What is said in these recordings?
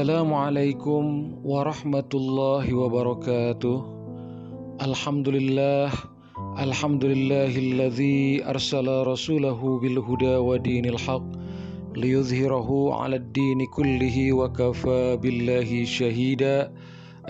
Assalamualaikum warahmatullahi wabarakatuh. Alhamdulillah, alhamdulillahilladzi arsala rasulahu bil huda wa dinil haq liyuzhirahu 'alad dini kullihi wa kafa billahi syahida.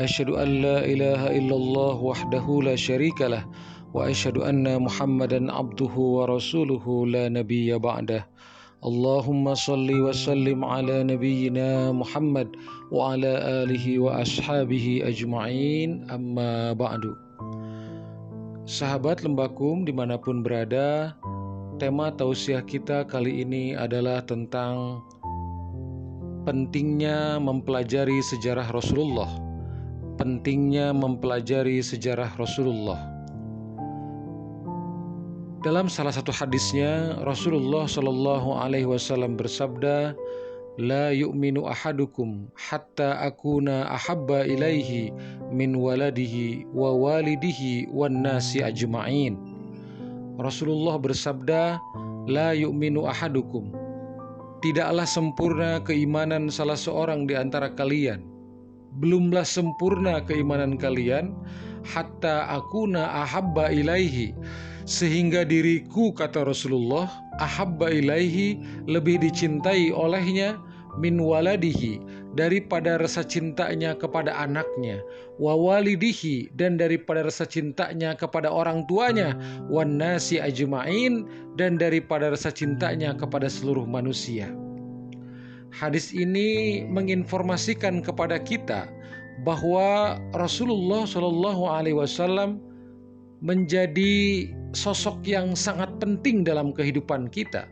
Asyhadu an la ilaha illallah wahdahu la syarikalah wa asyhadu anna Muhammadan abduhu wa rasuluhu la nabiyya ba'dah. Allahumma salli wa sallim ala nabiyyina Muhammad wa ala alihi wa ashabihi ajma'in, amma ba'du. Sahabat Lembakum dimanapun berada, tema tausiah kita kali ini adalah tentang pentingnya mempelajari sejarah Rasulullah. Pentingnya mempelajari sejarah Rasulullah. Dalam salah satu hadisnya, Rasulullah Shallallahu Alaihi Wasallam bersabda, "La yu'minu ahadukum hatta akuna ahabba ilaihi min waladihi wa walidihi wan nasi ajma'in." Rasulullah bersabda, "La yu'minu ahadukum." Tidaklah sempurna keimanan salah seorang di antara kalian. Belumlah sempurna keimanan kalian hatta akuna ahabba ilaihi, sehingga diriku, kata Rasulullah, ahabba ilaihi, lebih dicintai olehnya, min waladihi, daripada rasa cintanya kepada anaknya, wa walidihi, dan daripada rasa cintanya kepada orang tuanya, wan nasi ajma'in, dan daripada rasa cintanya kepada seluruh manusia. Hadis ini menginformasikan kepada kita bahwa Rasulullah Shallallahu Alaihi Wasallam menjadi sosok yang sangat penting dalam kehidupan kita.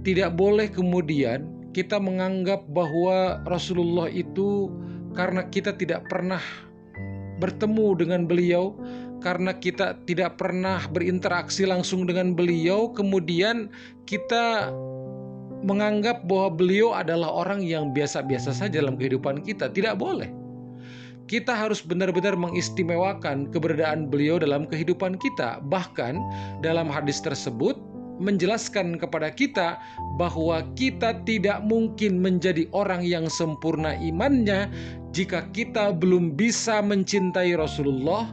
Tidak boleh kemudian kita menganggap bahwa Rasulullah itu, karena kita tidak pernah bertemu dengan beliau, karena kita tidak pernah berinteraksi langsung dengan beliau, kemudian kita menganggap bahwa beliau adalah orang yang biasa-biasa saja dalam kehidupan kita. Tidak boleh. Kita harus benar-benar mengistimewakan keberadaan beliau dalam kehidupan kita. Bahkan dalam hadis tersebut menjelaskan kepada kita bahwa kita tidak mungkin menjadi orang yang sempurna imannya jika kita belum bisa mencintai Rasulullah,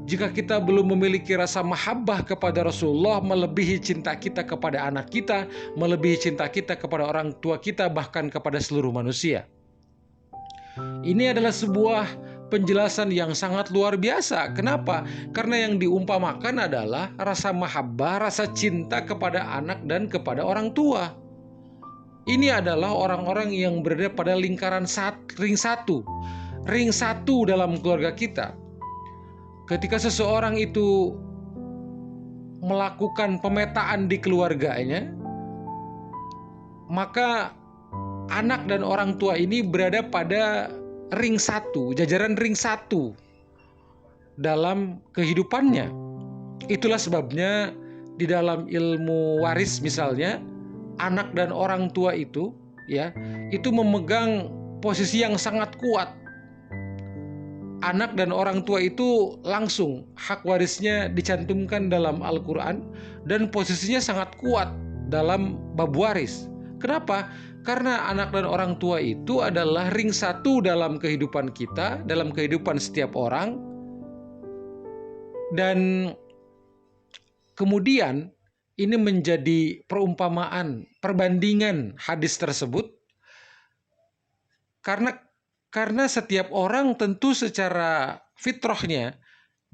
jika kita belum memiliki rasa mahabbah kepada Rasulullah melebihi cinta kita kepada anak kita, melebihi cinta kita kepada orang tua kita, bahkan kepada seluruh manusia. Ini adalah sebuah penjelasan yang sangat luar biasa. Kenapa? Karena yang diumpamakan adalah rasa mahabbah, rasa cinta kepada anak dan kepada orang tua. Ini adalah orang-orang yang berada pada lingkaran ring satu dalam keluarga kita. Ketika seseorang itu melakukan pemetaan di keluarganya, maka anak dan orang tua ini berada pada ring satu, jajaran ring satu dalam kehidupannya. Itulah sebabnya di dalam ilmu waris misalnya, anak dan orang tua itu itu memegang posisi yang sangat kuat. Anak dan orang tua itu langsung hak warisnya dicantumkan dalam Al-Quran dan posisinya sangat kuat dalam bab waris. Kenapa? Karena anak dan orang tua itu adalah ring satu dalam kehidupan kita, dalam kehidupan setiap orang. Dan kemudian ini menjadi perumpamaan, perbandingan hadis tersebut. Karena setiap orang tentu secara fitrahnya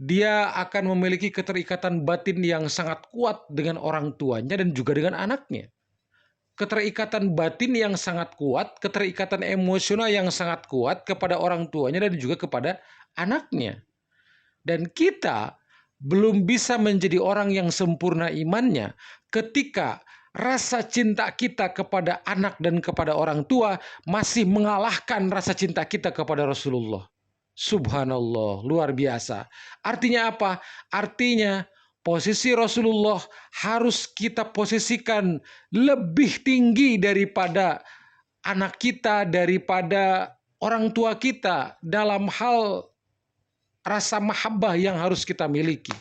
dia akan memiliki keterikatan batin yang sangat kuat dengan orang tuanya dan juga dengan anaknya. Keterikatan batin yang sangat kuat, keterikatan emosional yang sangat kuat kepada orang tuanya dan juga kepada anaknya. Dan kita belum bisa menjadi orang yang sempurna imannya ketika rasa cinta kita kepada anak dan kepada orang tua masih mengalahkan rasa cinta kita kepada Rasulullah. Subhanallah, luar biasa. Artinya apa? Artinya posisi Rasulullah harus kita posisikan lebih tinggi daripada anak kita, daripada orang tua kita dalam hal rasa mahabbah yang harus kita miliki.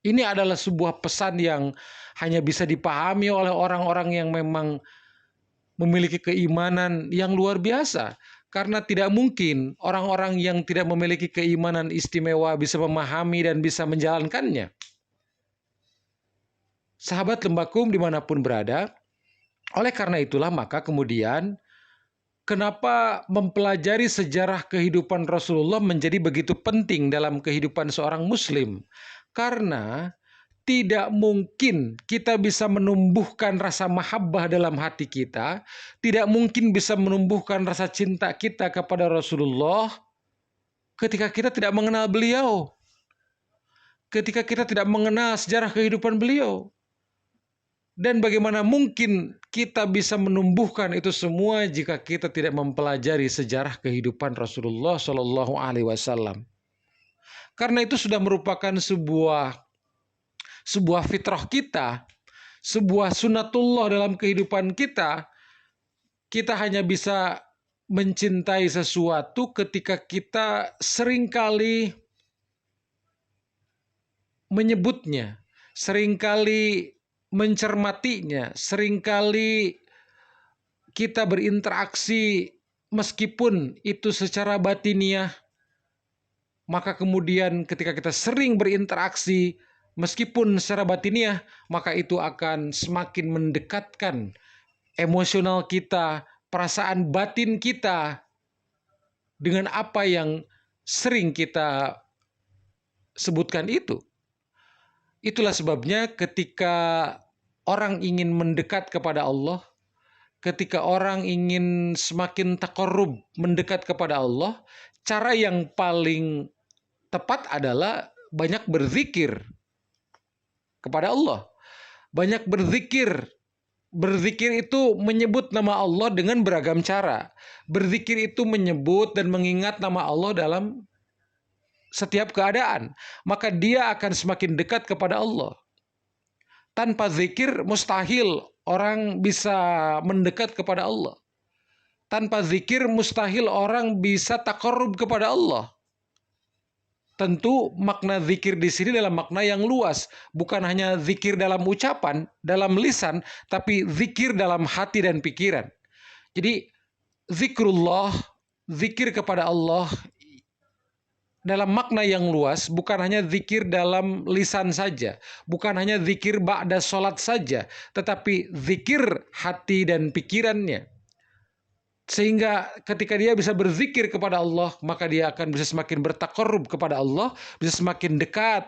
Ini adalah sebuah pesan yang hanya bisa dipahami oleh orang-orang yang memang memiliki keimanan yang luar biasa. Karena tidak mungkin orang-orang yang tidak memiliki keimanan istimewa bisa memahami dan bisa menjalankannya. Sahabat Lembakum dimanapun berada, oleh karena itulah maka kemudian kenapa mempelajari sejarah kehidupan Rasulullah menjadi begitu penting dalam kehidupan seorang Muslim? Karena tidak mungkin kita bisa menumbuhkan rasa mahabbah dalam hati kita, tidak mungkin bisa menumbuhkan rasa cinta kita kepada Rasulullah ketika kita tidak mengenal beliau, ketika kita tidak mengenal sejarah kehidupan beliau. Dan bagaimana mungkin kita bisa menumbuhkan itu semua jika kita tidak mempelajari sejarah kehidupan Rasulullah Shallallahu Alaihi Wasallam? Karena itu sudah merupakan sebuah fitrah kita, sebuah sunatullah dalam kehidupan kita. Kita hanya bisa mencintai sesuatu ketika kita seringkali menyebutnya, seringkali mencermatinya, seringkali kita berinteraksi meskipun itu secara batiniah, maka kemudian ketika kita sering berinteraksi meskipun secara batiniah, maka itu akan semakin mendekatkan emosional kita, perasaan batin kita dengan apa yang sering kita sebutkan itu. Itulah sebabnya ketika orang ingin mendekat kepada Allah, ketika orang ingin semakin taqarrub, mendekat kepada Allah, cara yang paling tepat adalah banyak berzikir kepada Allah. Banyak berzikir. Berzikir itu menyebut nama Allah dengan beragam cara. Berzikir itu menyebut dan mengingat nama Allah dalam setiap keadaan. Maka dia akan semakin dekat kepada Allah. Tanpa zikir mustahil orang bisa mendekat kepada Allah. Tanpa zikir mustahil orang bisa taqarrub kepada Allah. Tentu makna zikir di sini dalam makna yang luas, bukan hanya zikir dalam ucapan, dalam lisan, tapi zikir dalam hati dan pikiran. Jadi zikrullah, zikir kepada Allah dalam makna yang luas, bukan hanya zikir dalam lisan saja, bukan hanya zikir ba'da sholat saja, tetapi zikir hati dan pikirannya. Sehingga ketika dia bisa berzikir kepada Allah, maka dia akan bisa semakin bertaqarrub kepada Allah, bisa semakin dekat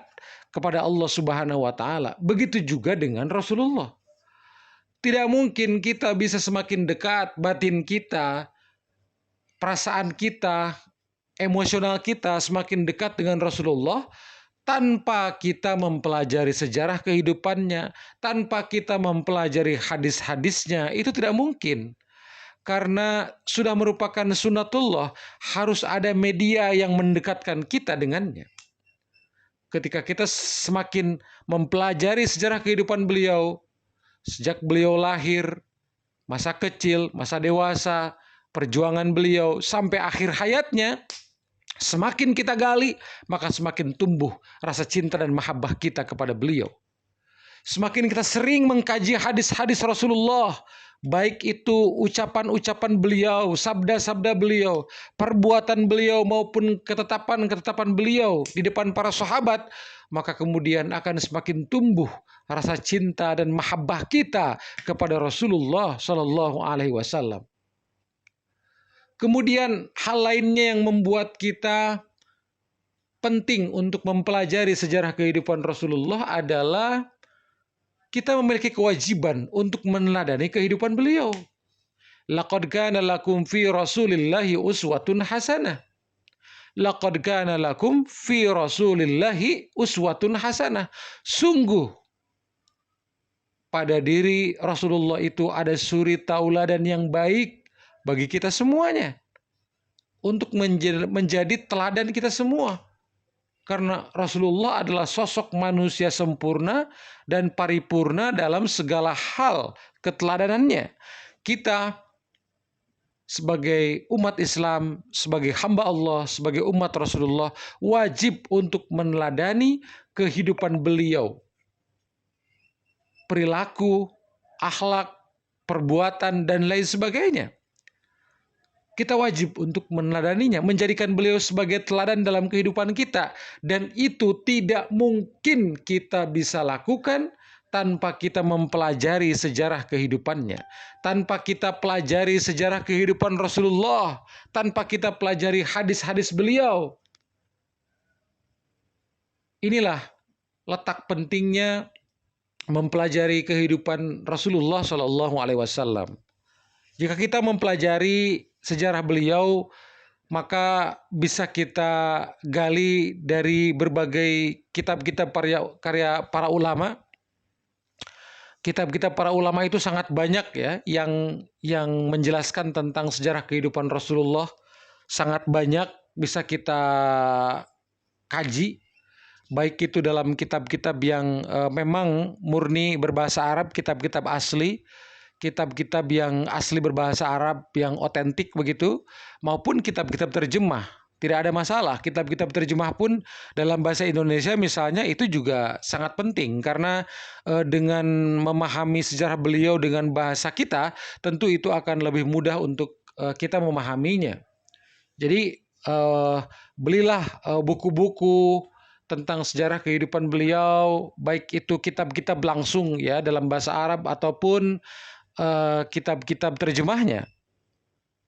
kepada Allah Subhanahu wa taala. Begitu juga dengan Rasulullah. Tidak mungkin kita bisa semakin dekat batin kita, perasaan kita, emosional kita semakin dekat dengan Rasulullah tanpa kita mempelajari sejarah kehidupannya, tanpa kita mempelajari hadis-hadisnya. Itu tidak mungkin. Karena sudah merupakan sunatullah, harus ada media yang mendekatkan kita dengannya. Ketika kita semakin mempelajari sejarah kehidupan beliau, sejak beliau lahir, masa kecil, masa dewasa, perjuangan beliau, sampai akhir hayatnya, semakin kita gali, maka semakin tumbuh rasa cinta dan mahabbah kita kepada beliau. Semakin kita sering mengkaji hadis-hadis Rasulullah, baik itu ucapan-ucapan beliau, sabda-sabda beliau, perbuatan beliau maupun ketetapan-ketetapan beliau di depan para sahabat, maka kemudian akan semakin tumbuh rasa cinta dan mahabbah kita kepada Rasulullah Shallallahu Alaihi Wasallam. Kemudian hal lainnya yang membuat kita penting untuk mempelajari sejarah kehidupan Rasulullah adalah kita memiliki kewajiban untuk meneladani kehidupan beliau. Laqad kana lakum fi Rasulillahi uswatun hasanah. Laqad kana lakum fi Rasulillahi uswatun hasanah. Sungguh pada diri Rasulullah itu ada suri tauladan yang baik bagi kita semuanya. Untuk menjadi teladan kita semua. Karena Rasulullah adalah sosok manusia sempurna dan paripurna dalam segala hal keteladanannya. Kita sebagai umat Islam, sebagai hamba Allah, sebagai umat Rasulullah, wajib untuk meneladani kehidupan beliau. Perilaku, akhlak, perbuatan, dan lain sebagainya. Kita wajib untuk meneladaninya, menjadikan beliau sebagai teladan dalam kehidupan kita. Dan itu tidak mungkin kita bisa lakukan tanpa kita mempelajari sejarah kehidupannya. Tanpa kita pelajari sejarah kehidupan Rasulullah. Tanpa kita pelajari hadis-hadis beliau. Inilah letak pentingnya mempelajari kehidupan Rasulullah SAW. Jika kita mempelajari sejarah beliau, maka bisa kita gali dari berbagai kitab-kitab karya para ulama. Kitab-kitab para ulama itu sangat banyak ya, yang menjelaskan tentang sejarah kehidupan Rasulullah. Sangat banyak bisa kita kaji, baik itu dalam kitab-kitab yang memang murni berbahasa Arab, kitab-kitab asli, kitab-kitab yang asli berbahasa Arab yang otentik begitu, maupun kitab-kitab terjemah. Tidak ada masalah, kitab-kitab terjemah pun dalam bahasa Indonesia misalnya itu juga sangat penting, karena dengan memahami sejarah beliau dengan bahasa kita, tentu itu akan lebih mudah untuk kita memahaminya. Jadi belilah buku-buku tentang sejarah kehidupan beliau, baik itu kitab-kitab langsung ya dalam bahasa Arab ataupun kitab-kitab terjemahnya,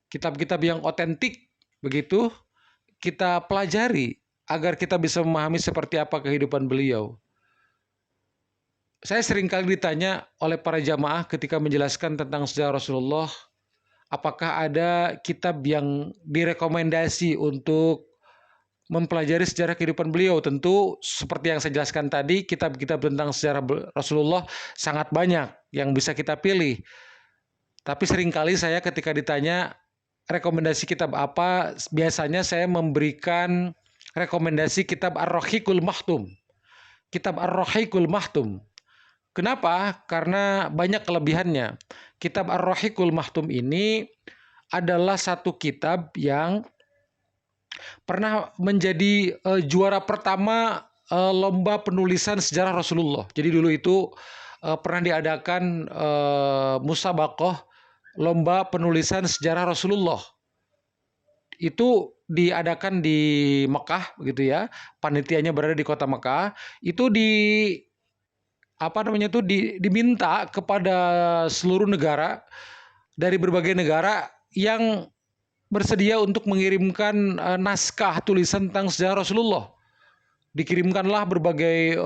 kitab-kitab yang otentik begitu, kita pelajari agar kita bisa memahami seperti apa kehidupan beliau. Saya sering kali ditanya oleh para jamaah ketika menjelaskan tentang sejarah Rasulullah, apakah ada kitab yang direkomendasi untuk mempelajari sejarah kehidupan beliau. Tentu seperti yang saya jelaskan tadi, kitab-kitab tentang sejarah Rasulullah sangat banyak yang bisa kita pilih. Tapi seringkali saya ketika ditanya rekomendasi kitab apa, biasanya saya memberikan rekomendasi kitab Ar-Rahiqul Mahtum. Kitab Ar-Rahiqul Mahtum. Kenapa? Karena banyak kelebihannya. Kitab Ar-Rahiqul Mahtum ini adalah satu kitab yang pernah menjadi juara pertama lomba penulisan sejarah Rasulullah. Jadi dulu itu pernah diadakan musabaqah lomba penulisan sejarah Rasulullah. Itu diadakan di Mekah gitu ya. Panitianya berada di kota Mekah. Itu diminta kepada seluruh negara, dari berbagai negara yang bersedia untuk mengirimkan naskah tulisan tentang sejarah Rasulullah. Dikirimkanlah berbagai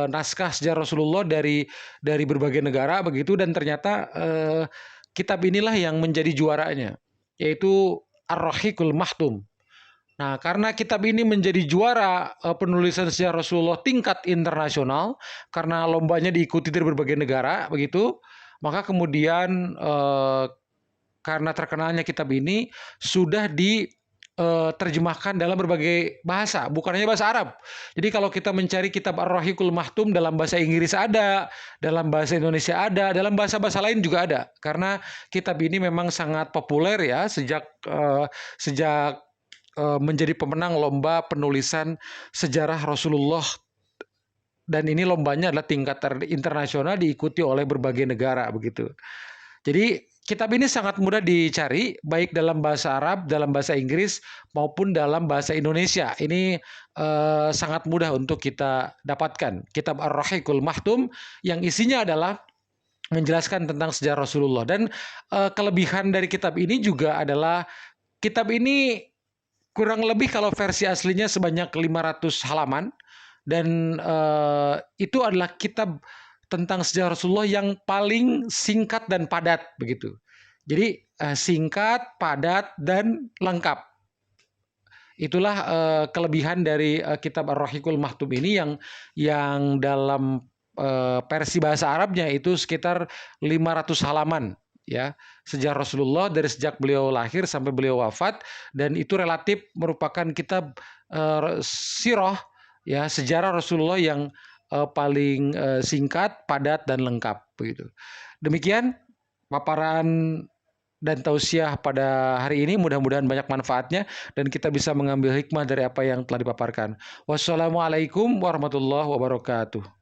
naskah sejarah Rasulullah dari berbagai negara begitu, dan ternyata kitab inilah yang menjadi juaranya, yaitu Ar-Rahiqul Mahtum. Nah, karena kitab ini menjadi juara penulisan sejarah Rasulullah tingkat internasional, karena lombanya diikuti dari berbagai negara begitu, maka kemudian karena terkenalnya kitab ini sudah diterjemahkan dalam berbagai bahasa, bukan hanya bahasa Arab. Jadi kalau kita mencari kitab Ar-Rahiqul Mahtum dalam bahasa Inggris ada, dalam bahasa Indonesia ada, dalam bahasa-bahasa lain juga ada. Karena kitab ini memang sangat populer ya sejak menjadi pemenang lomba penulisan sejarah Rasulullah. Dan ini lombanya adalah tingkat internasional, diikuti oleh berbagai negara begitu. Jadi kitab ini sangat mudah dicari, baik dalam bahasa Arab, dalam bahasa Inggris, maupun dalam bahasa Indonesia. Ini sangat mudah untuk kita dapatkan. Kitab Ar-Rahiqul Mahtum yang isinya adalah menjelaskan tentang sejarah Rasulullah. Dan kelebihan dari kitab ini juga adalah kitab ini kurang lebih kalau versi aslinya sebanyak 500 halaman. Dan itu adalah kitab tentang sejarah Rasulullah yang paling singkat dan padat begitu. Jadi singkat, padat, dan lengkap. Itulah kelebihan dari kitab Ar-Rahiqul Mahtum ini yang dalam versi bahasa Arabnya itu sekitar 500 halaman ya, sejarah Rasulullah dari sejak beliau lahir sampai beliau wafat, dan itu relatif merupakan kitab sirah ya, sejarah Rasulullah yang paling singkat, padat, dan lengkap begitu. Demikian paparan dan tausiah pada hari ini, mudah-mudahan banyak manfaatnya dan kita bisa mengambil hikmah dari apa yang telah dipaparkan. Wassalamualaikum warahmatullahi wabarakatuh.